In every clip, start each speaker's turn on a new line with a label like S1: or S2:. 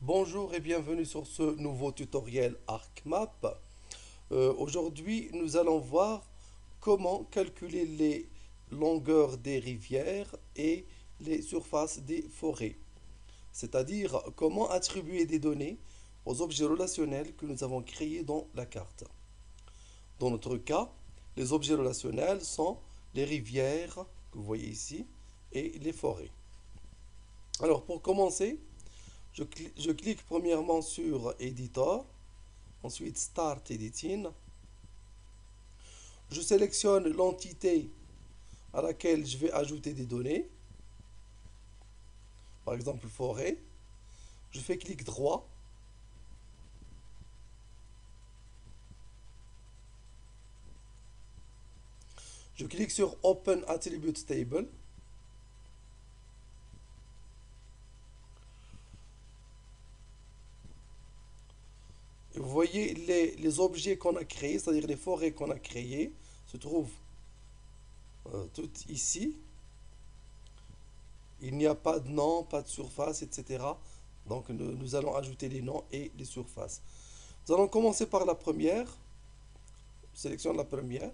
S1: Bonjour et bienvenue sur ce nouveau tutoriel ArcMap. Aujourd'hui, nous allons voir comment calculer les longueurs des rivières et les surfaces des forêts, c'est-à-dire comment attribuer des données aux objets relationnels que nous avons créés dans la carte. Dans notre cas, les objets relationnels sont les rivières que vous voyez ici et les forêts. Alors pour commencer, je clique premièrement sur Editor, ensuite Start Editing. Je sélectionne l'entité à laquelle je vais ajouter des données, par exemple forêt. Je fais clic droit. Je clique sur Open Attribute Table. Et vous voyez les objets qu'on a créés, c'est-à-dire les forêts qu'on a créées, se trouvent toutes ici. Il n'y a pas de nom, pas de surface, etc. Donc nous allons ajouter les noms et les surfaces. Nous allons commencer par la première. Je sélectionne la première.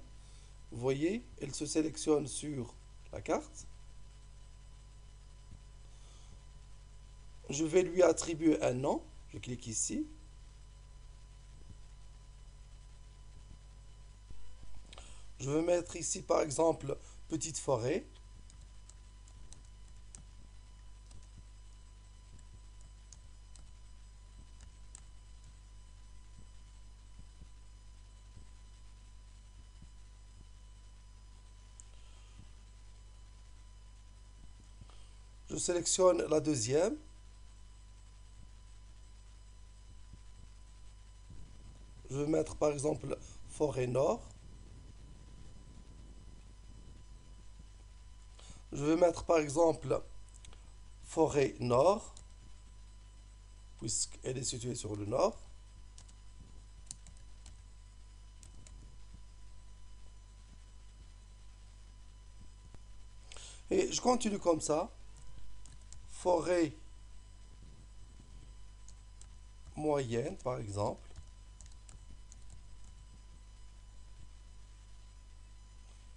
S1: Vous voyez, elle se sélectionne sur la carte. Je vais lui attribuer un nom. Je clique ici. Je vais mettre ici par exemple petite forêt. Je sélectionne la deuxième. Je vais mettre par exemple forêt nord. Je vais mettre par exemple forêt nord, puisqu'elle est située sur le nord. Et je continue comme ça. Forêt moyenne, par exemple.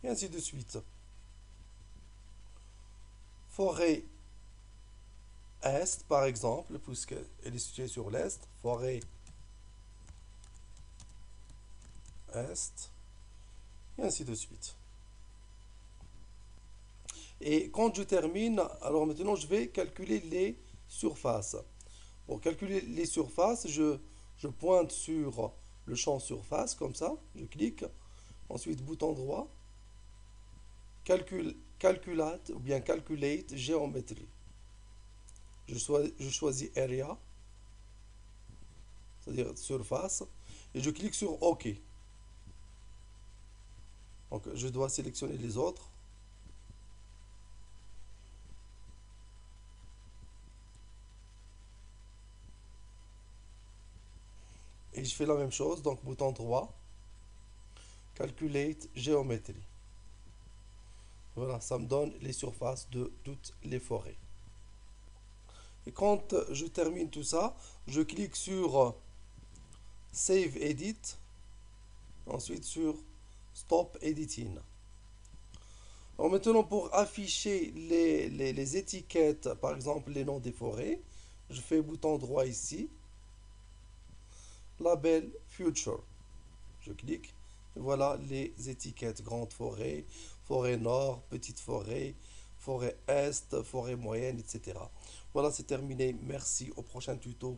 S1: Et ainsi de suite. Forêt est, par exemple, puisqu'elle est située sur l'est. Forêt est. Et ainsi de suite. Et quand je termine, alors maintenant je vais calculer les surfaces. Pour calculer les surfaces, je pointe sur le champ surface, comme ça, je clique. Ensuite, bouton droit, calculate ou bien calculate géométrie. Je choisis area, c'est-à-dire surface, et je clique sur OK. Donc je dois sélectionner les autres. Et je fais la même chose, donc bouton droit, calculate géométrie. Voilà, ça me donne les surfaces de toutes les forêts. Et quand je termine tout ça, je clique sur Save Edit, ensuite sur Stop Editing. Alors maintenant, pour afficher les étiquettes, par exemple les noms des forêts, je fais bouton droit ici, label Future. Je clique, et voilà les étiquettes grande forêt, forêt nord, petite forêt, forêt est, forêt moyenne, etc. Voilà, c'est terminé. Merci, au prochain tuto.